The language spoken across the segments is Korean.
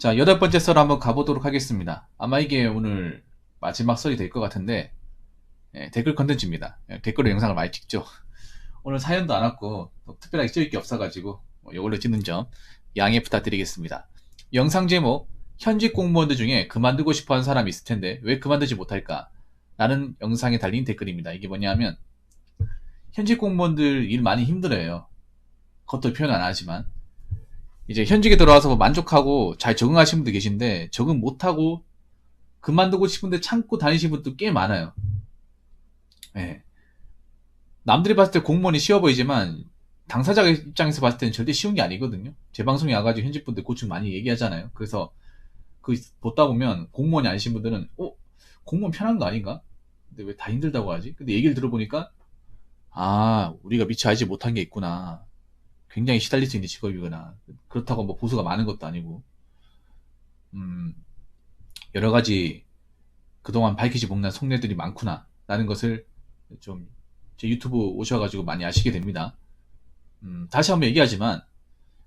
자, 8번째 썰 한번 가보도록 하겠습니다. 아마 이게 오늘 마지막 썰이 될 것 같은데, 댓글 컨텐츠입니다. 댓글로 영상을 많이 찍죠. 오늘 사연도 안 왔고, 또 특별하게 찍을 게 없어가지고, 이걸로 찍는 점 양해 부탁드리겠습니다. 영상 제목, 현직 공무원들 중에 그만두고 싶어 하는 사람이 있을 텐데, 왜 그만두지 못할까? 라는 영상에 달린 댓글입니다. 이게 뭐냐면, 현직 공무원들 일 많이 힘들어요. 겉으로 표현 안 하지만. 이제 현직에 들어와서 뭐 만족하고 잘 적응하신 분도 계신데 적응 못하고 그만두고 싶은데 참고 다니시는 분도 꽤 많아요. 예. 남들이 봤을 때 공무원이 쉬워 보이지만 당사자 입장에서 봤을 때는 절대 쉬운 게 아니거든요. 제 방송에 와가지고 현직분들 고충 많이 얘기하잖아요. 그래서 그 보다 보면 공무원이 아니신 분들은 공무원 편한 거 아닌가? 근데 왜 다 힘들다고 하지? 근데 얘기를 들어보니까 우리가 미처 알지 못한 게 있구나. 굉장히 시달릴 수 있는 직업이구나. 그렇다고 뭐 보수가 많은 것도 아니고 음, 여러 가지 그동안 밝히지 못한 속내들이 많구나 라는 것을 좀 제 유튜브 오셔가지고 많이 아시게 됩니다. 다시 한번 얘기하지만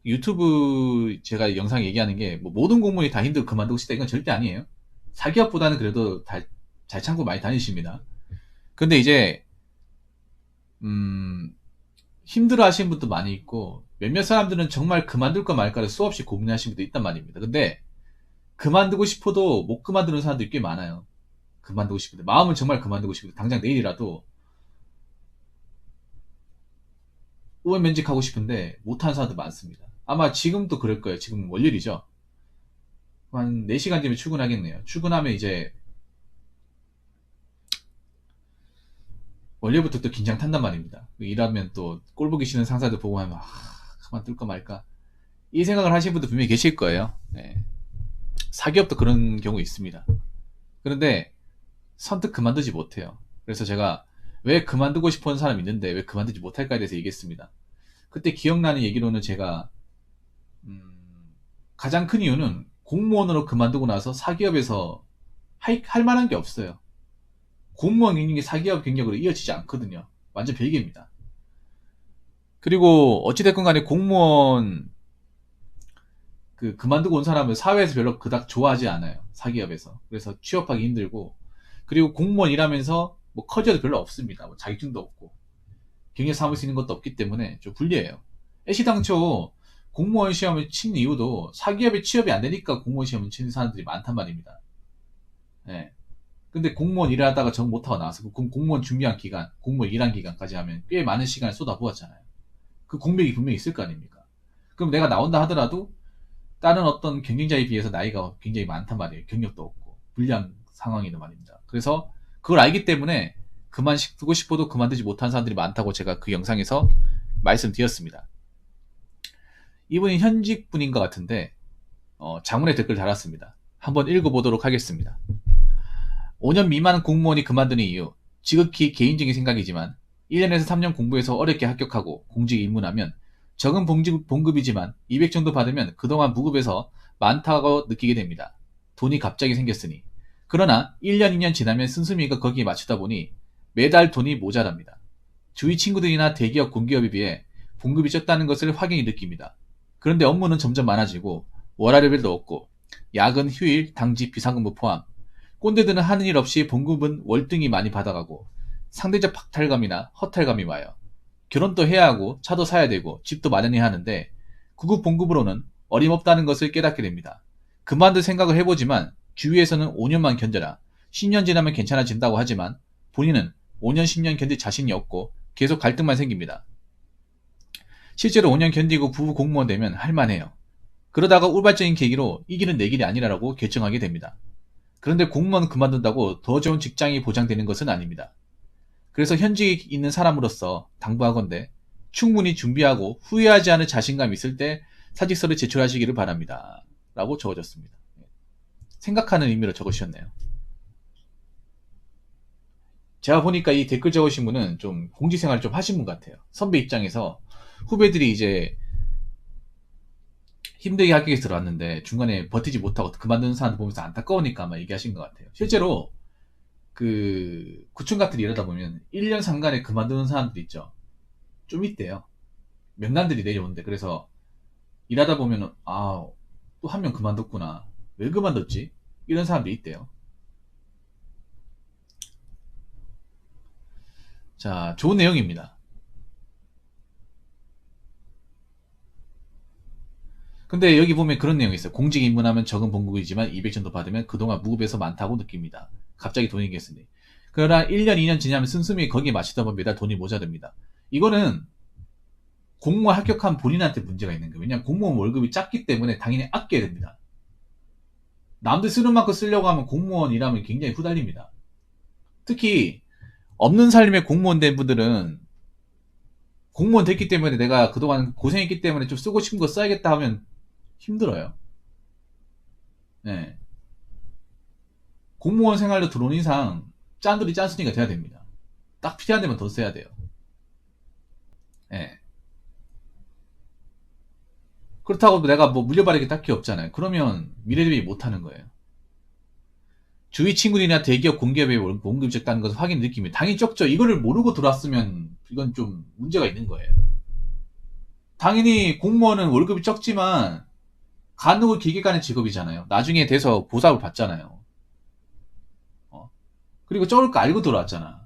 유튜브 제가 영상 얘기하는 게 뭐 모든 공무원이 다 힘들고 그만두고 싶다 이건 절대 아니에요. 사기업보다는 그래도 잘 참고 많이 다니십니다. 근데 이제 힘들어 하시는 분도 많이 있고 몇몇 사람들은 정말 그만둘까 말까를 수없이 고민하시는 분도 있단 말입니다. 근데 그만두고 싶어도 못 그만두는 사람들이 꽤 많아요. 그만두고 싶은데 마음은 정말 그만두고 싶은데 당장 내일이라도 의원 면직하고 싶은데 못하는 사람도 많습니다. 아마 지금도 그럴 거예요. 지금 월요일이죠. 한 4시간 뒤면 출근하겠네요. 출근하면 이제 월요일부터 또 긴장 탄단 말입니다. 일하면 또 꼴보기 싫은 상사들 보고 하면 그만둘까 말까 이 생각을 하시는 분도 분명히 계실 거예요. 네. 사기업도 그런 경우 있습니다. 그런데 선뜻 그만두지 못해요. 그래서 제가 왜 그만두고 싶어 하는 사람이 있는데 왜 그만두지 못할까에 대해서 얘기했습니다. 그때 기억나는 얘기로는 제가 가장 큰 이유는 공무원으로 그만두고 나서 사기업에서 할 만한 게 없어요. 공무원 경력이 사기업 경력으로 이어지지 않거든요. 완전 별개입니다. 그리고 어찌됐건 간에 공무원 그만두고 온 사람은 사회에서 별로 그닥 좋아하지 않아요. 사기업에서. 그래서 취업하기 힘들고 그리고 공무원 일하면서 뭐 커리어도 별로 없습니다. 뭐 자격증도 없고 경력 삼을 수 있는 것도 없기 때문에 좀 불리해요. 애시당초 공무원 시험을 친 이유도 사기업에 취업이 안 되니까 공무원 시험을 치는 사람들이 많단 말입니다. 예. 근데 공무원 일을 하다가 정 못하고 나와서 그 공무원 준비한 기간, 공무원 일한 기간까지 하면 꽤 많은 시간을 쏟아부었잖아요. 그 공백이 분명히 있을 거 아닙니까? 그럼 내가 나온다 하더라도 다른 어떤 경쟁자에 비해서 나이가 굉장히 많단 말이에요. 경력도 없고 불리한 상황이란 말입니다. 그래서 그걸 알기 때문에 그만두고 싶어도 그만두지 못한 사람들이 많다고 제가 그 영상에서 말씀드렸습니다. 이분이 현직 분인 것 같은데 장문의 댓글 달았습니다. 한번 읽어보도록 하겠습니다. 5년 미만 공무원이 그만두는 이유 지극히 개인적인 생각이지만 1년에서 3년 공부해서 어렵게 합격하고 공직에 입문하면 적은 봉급이지만 200 정도 받으면 그동안 무급에서 많다고 느끼게 됩니다. 돈이 갑자기 생겼으니. 그러나 1년, 2년 지나면 씀씀이가 거기에 맞추다 보니 매달 돈이 모자랍니다. 주위 친구들이나 대기업, 공기업에 비해 봉급이 적다는 것을 확연히 느낍니다. 그런데 업무는 점점 많아지고 월화료별도 없고 야근, 휴일, 당직, 비상근무 포함 꼰대들은 하는 일 없이 봉급은 월등히 많이 받아가고 상대적 박탈감이나 허탈감이 와요. 결혼도 해야 하고 차도 사야 되고 집도 마련해야 하는데 구급 봉급으로는 어림없다는 것을 깨닫게 됩니다. 그만둘 생각을 해보지만 주위에서는 5년만 견뎌라. 10년 지나면 괜찮아진다고 하지만 본인은 5년 10년 견딜 자신이 없고 계속 갈등만 생깁니다. 실제로 5년 견디고 부부 공무원 되면 할만해요. 그러다가 우발적인 계기로 이 길은 내 길이 아니라고 결정하게 됩니다. 그런데 공무원 그만둔다고 더 좋은 직장이 보장되는 것은 아닙니다. 그래서 현직에 있는 사람으로서 당부하건대 충분히 준비하고 후회하지 않을 자신감이 있을 때 사직서를 제출하시기를 바랍니다. 라고 적어졌습니다. 생각하는 의미로 적으셨네요. 제가 보니까 이 댓글 적으신 분은 좀 공직생활을 좀 하신 분 같아요. 선배 입장에서 후배들이 이제 힘들게 합격해서 들어왔는데 중간에 버티지 못하고 그만두는 사람들 보면서 안타까우니까 아마 얘기하신 것 같아요. 실제로 구청 같은 일 이러다 보면 1년 상간에 그만두는 사람들 있죠. 좀 있대요. 명단들이 내려오는데 그래서 일하다 보면 또 한 명 그만뒀구나. 왜 그만뒀지? 이런 사람도 있대요. 자, 좋은 내용입니다. 근데 여기 보면 그런 내용이 있어요. 공직 입문하면 적은 봉급이지만 200 정도 받으면 그동안 무급에서 많다고 느낍니다. 갑자기 돈이 생겼으니. 그러나 1년, 2년 지나면 씀씀이 거기에 맞추다 보면 매달 돈이 모자릅니다. 이거는 공무원 합격한 본인한테 문제가 있는 거예요. 왜냐하면 공무원 월급이 작기 때문에 당연히 아껴야 됩니다. 남들 쓰는 만큼 쓰려고 하면 공무원 일하면 굉장히 후달립니다. 특히 없는 살림에 공무원 된 분들은 공무원 됐기 때문에 내가 그동안 고생했기 때문에 좀 쓰고 싶은 거 써야겠다 하면 힘들어요. 네. 공무원 생활로 들어온 이상 짠돌이 짠순이가 돼야 됩니다. 딱 필요한 데만 더 써야 돼요. 네. 그렇다고 내가 뭐 물려받을 게 딱히 없잖아요. 그러면 미래대비 못하는 거예요. 주위 친구들이나 대기업, 공기업의 봉급이 적다는 것을 확인 느끼면 당연히 적죠. 이거를 모르고 들어왔으면 이건 좀 문제가 있는 거예요. 당연히 공무원은 월급이 적지만 간혹을 길게 가는 직업이잖아요. 나중에 돼서 보상을 받잖아요. 그리고 적을 거 알고 들어왔잖아.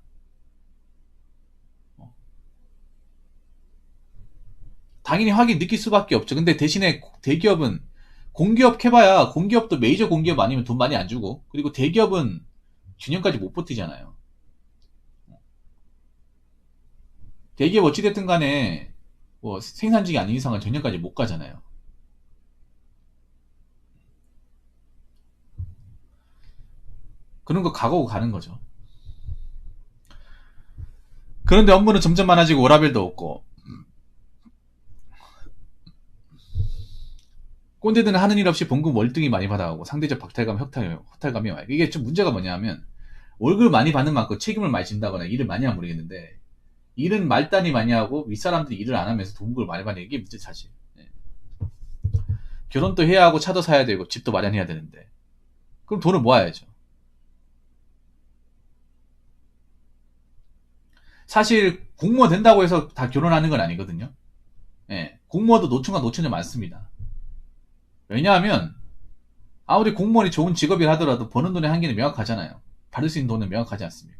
당연히 확인 느낄 수밖에 없죠. 근데 대신에 대기업은 공기업 해봐야 공기업도 메이저 공기업 아니면 돈 많이 안 주고, 그리고 대기업은 균형까지 못 버티잖아요. 대기업 어찌됐든 간에 뭐 생산직이 아닌 이상은 전년까지 못 가잖아요. 그런 거 각오하고 가는 거죠. 그런데 업무는 점점 많아지고 워라밸도 없고, 꼰대들은 하는 일 없이 봉급 월등히 많이 받아가고 상대적 박탈감, 허탈감이 와요. 이게 좀 문제가 뭐냐면 월급을 많이 받는 만큼 책임을 많이 진다거나 일을 많이 하면 모르겠는데, 일은 말단이 많이 하고 윗사람들이 일을 안 하면서 돈을 많이 받는 게 문제 사실. 네. 결혼도 해야 하고 차도 사야 되고 집도 마련해야 되는데 그럼 돈을 모아야죠. 사실 공무원 된다고 해서 다 결혼하는 건 아니거든요. 예, 공무원도 노총각 노처녀 많습니다. 왜냐하면 아무리 공무원이 좋은 직업이라 하더라도 버는 돈의 한계는 명확하잖아요. 받을 수 있는 돈은 명확하지 않습니까?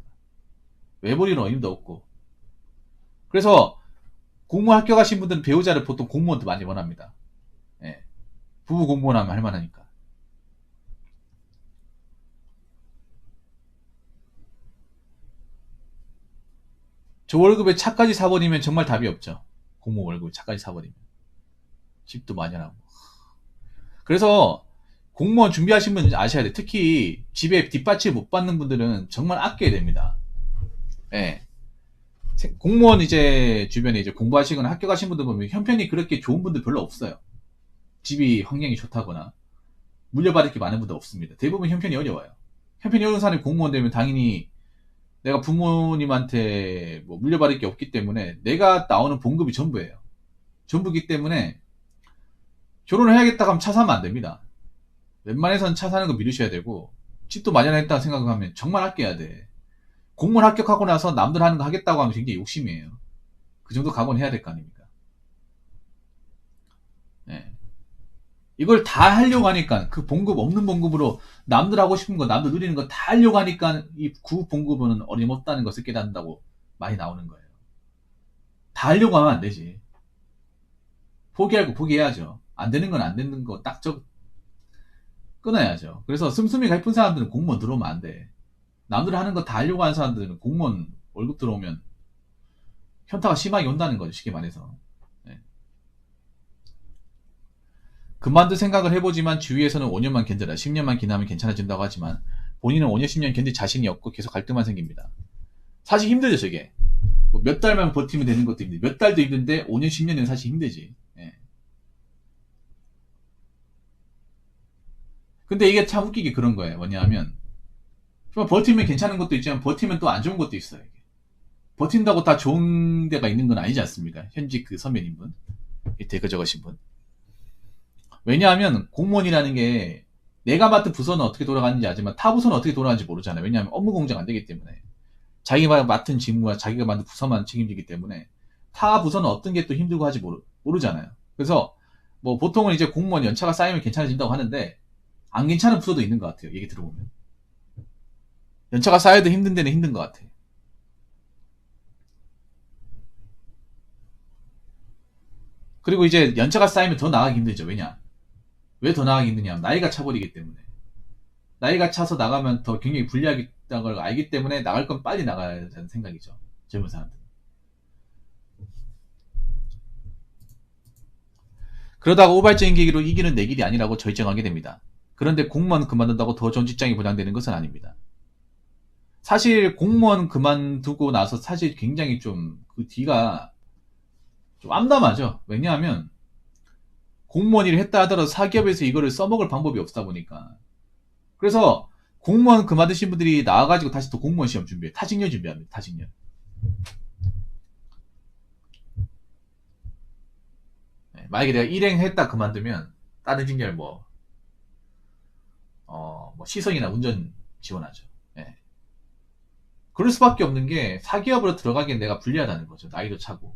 왜 버리는 의미도 없고. 그래서 공무원 합격하신 분들은 배우자를 보통 공무원도 많이 원합니다. 예, 부부 공무원 하면 할만하니까. 저 월급에 차까지 사버리면 정말 답이 없죠. 공무원 월급에 차까지 사버리면. 집도 마련하고. 그래서 공무원 준비하신 분 아셔야 돼. 특히 집에 뒷받침 못 받는 분들은 정말 아껴야 됩니다. 예. 공무원 이제 주변에 이제 공부하시거나 합격하신 분들 보면 형편이 그렇게 좋은 분들 별로 없어요. 집이 환경이 좋다거나 물려받을 게 많은 분들 없습니다. 대부분 형편이 어려워요. 형편이 어려운 사람이 공무원 되면 당연히 내가 부모님한테 뭐 물려받을 게 없기 때문에 내가 나오는 봉급이 전부예요. 전부기 때문에 결혼을 해야겠다 하면 차 사면 안 됩니다. 웬만해서는 차 사는 거 미루셔야 되고, 집도 마련했다 생각하면 정말 아껴야 돼. 공무원 합격하고 나서 남들 하는 거 하겠다고 하면 굉장히 욕심이에요. 그 정도 각오는 해야 될 거 아닙니까? 네. 이걸 다 하려고 하니까, 그 봉급 없는 봉급으로 남들 하고 싶은 거, 남들 누리는 거 다 하려고 하니까 이 구봉급은 어림없다는 것을 깨닫는다고 많이 나오는 거예요. 다 하려고 하면 안 되지. 포기하고 포기해야죠. 안 되는 건 안 되는 거 딱 끊어야죠. 그래서 씀씀이 깊은 사람들은 공무원 들어오면 안 돼. 남들 하는 거 다 하려고 하는 사람들은 공무원 월급 들어오면 현타가 심하게 온다는 거죠. 쉽게 말해서. 네. 그만둘 생각을 해보지만 주위에서는 5년만 견뎌라, 10년만 기나면 괜찮아진다고 하지만 본인은 5년, 10년 견딜 자신이 없고 계속 갈등만 생깁니다. 사실 힘들죠, 저게. 뭐몇 달만 버티면 되는 것도 힘들지. 몇 달도 힘든데 5년, 10년은 사실 힘들지. 예. 근데 이게 참 웃기게 그런 거예요. 뭐냐면 버티면 괜찮은 것도 있지만 버티면 또 안 좋은 것도 있어요. 버틴다고 다 좋은 데가 있는 건 아니지 않습니까? 현직 그 선배님분, 댓글 적으신 분. 왜냐하면 공무원이라는 게 내가 맡은 부서는 어떻게 돌아가는지 알지만 타 부서는 어떻게 돌아가는지 모르잖아요. 왜냐하면 업무 공정 안 되기 때문에. 자기가 맡은 직무와 자기가 맡은 부서만 책임지기 때문에 타 부서는 어떤 게 또 힘들고 하지 모르잖아요. 그래서 뭐 보통은 이제 공무원 연차가 쌓이면 괜찮아진다고 하는데 안 괜찮은 부서도 있는 것 같아요. 얘기 들어보면. 연차가 쌓여도 힘든 데는 힘든 것 같아요. 그리고 이제 연차가 쌓이면 더 나가기 힘들죠. 왜냐? 왜 더 나가기 힘드냐? 나이가 차버리기 때문에. 나이가 차서 나가면 더 굉장히 불리하다는 걸 알기 때문에 나갈 건 빨리 나가야 되는 생각이죠. 젊은 사람들. 그러다가 우발적인 계기로 이 길은 내 길이 아니라고 결정하게 됩니다. 그런데 공무원 그만둔다고 더 좋은 직장이 보장되는 것은 아닙니다. 사실 공무원 그만두고 나서 사실 굉장히 좀 그 뒤가 좀 암담하죠. 왜냐하면 공무원 일을 했다 하더라도 사기업에서 이거를 써먹을 방법이 없다 보니까. 그래서 공무원 그만두신 분들이 나와가지고 다시 또 공무원 시험 준비해. 타직렬 준비합니다. 타직렬. 네, 만약에 내가 일행했다 그만두면 다른 직렬 뭐 시성이나 운전 지원하죠. 네. 그럴 수밖에 없는 게 사기업으로 들어가기엔 내가 불리하다는 거죠. 나이도 차고.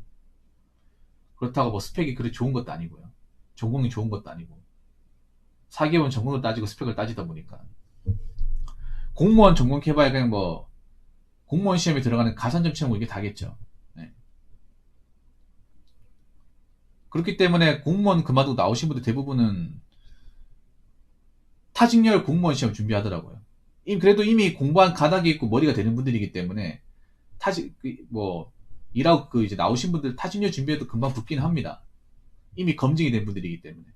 그렇다고 뭐 스펙이 그리 좋은 것도 아니고요. 전공이 좋은 것도 아니고. 사기업은 전공을 따지고 스펙을 따지다 보니까. 공무원 전공 해봐야 그냥 뭐 공무원 시험에 들어가는 가산점 채용 이게 다겠죠. 네. 그렇기 때문에 공무원 그만두고 나오신 분들 대부분은 타직렬 공무원 시험 준비하더라고요. 그래도 이미 공부한 가닥이 있고 머리가 되는 분들이기 때문에 타직 뭐 일하고 그 이제 나오신 분들 타직렬 준비해도 금방 붙긴 합니다. 이미 검증이 된 분들이기 때문에.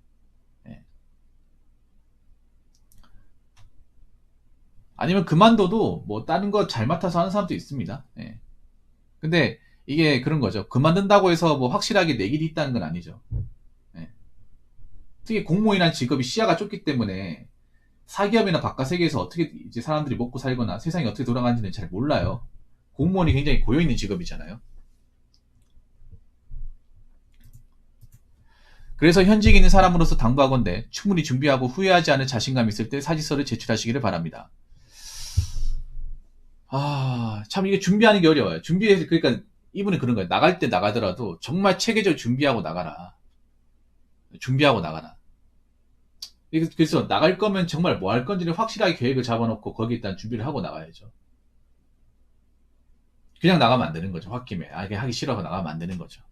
예. 아니면 그만둬도 뭐 다른 거 잘 맡아서 하는 사람도 있습니다. 예. 근데 이게 그런 거죠. 그만둔다고 해서 뭐 확실하게 내 길이 있다는 건 아니죠. 예. 특히 공무원이라는 직업이 시야가 좁기 때문에 사기업이나 바깥 세계에서 어떻게 이제 사람들이 먹고 살거나 세상이 어떻게 돌아가는지는 잘 몰라요. 공무원이 굉장히 고여있는 직업이잖아요. 그래서 현직 있는 사람으로서 당부하건대 충분히 준비하고 후회하지 않을 자신감 있을 때 사직서를 제출하시기를 바랍니다. 참 이게 준비하는 게 어려워요. 그러니까 이분은 그런 거예요. 나갈 때 나가더라도 정말 체계적으로 준비하고 나가라. 준비하고 나가라. 그래서 나갈 거면 정말 뭐 할 건지를 확실하게 계획을 잡아놓고 거기에 일단 준비를 하고 나가야죠. 그냥 나가면 안 되는 거죠. 홧김에. 이게 하기 싫어서 나가면 안 되는 거죠.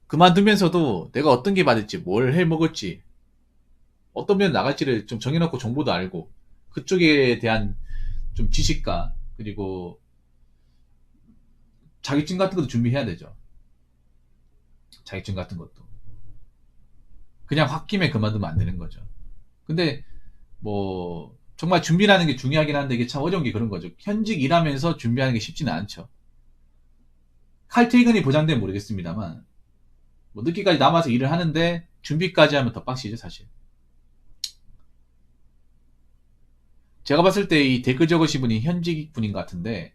그만두면서도 내가 어떤 게 받을지, 뭘 해 먹을지, 어떤 면 나갈지를 좀 정해놓고 정보도 알고, 그쪽에 대한 좀 지식과, 그리고 자격증 같은 것도 준비해야 되죠. 자격증 같은 것도. 그냥 홧김에 그만두면 안 되는 거죠. 근데, 뭐, 정말 준비라는 게 중요하긴 한데 이게 참 어려운 게 그런 거죠. 현직 일하면서 준비하는 게 쉽지는 않죠. 칼퇴근이 보장되면 모르겠습니다만, 뭐 늦게까지 남아서 일을 하는데 준비까지 하면 더 빡시죠, 사실. 제가 봤을 때 이 댓글 적으신 분이 현직 분인 것 같은데,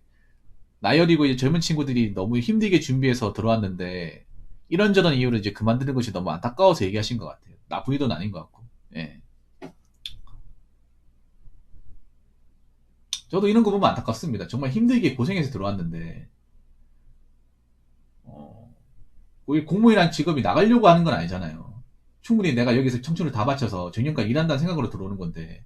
나이 어리고 이제 젊은 친구들이 너무 힘들게 준비해서 들어왔는데, 이런저런 이유로 이제 그만두는 것이 너무 안타까워서 얘기하신 것 같아요. 나쁜 의도는 아닌 것 같고. 예. 저도 이런 거 보면 안타깝습니다. 정말 힘들게 고생해서 들어왔는데, 우리 공무원이라는 직업이 나가려고 하는 건 아니잖아요. 충분히 내가 여기서 청춘을 다 바쳐서 정년까지 일한다는 생각으로 들어오는 건데,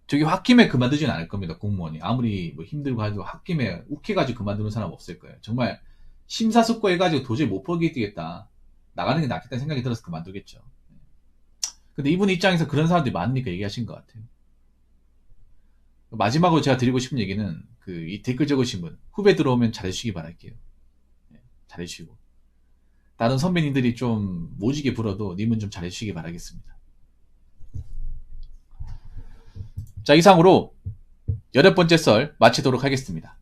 저기 홧김에 그만두진 않을 겁니다. 공무원이 아무리 뭐 힘들고 해도 홧김에 욱해가지고 그만두는 사람 없을 거예요. 정말 심사숙고해가지고 도저히 못 포기되겠다, 나가는 게 낫겠다는 생각이 들어서 그만두겠죠. 근데 이분 입장에서 그런 사람들이 많으니까 얘기하신 것 같아요. 마지막으로 제가 드리고 싶은 얘기는 이 댓글 적으신 분 후배 들어오면 잘해주시기 바랄게요. 잘해주시고 다른 선배님들이 좀 모지게 불어도 님은 좀 잘해주시기 바라겠습니다. 자, 이상으로 8번째 썰 마치도록 하겠습니다.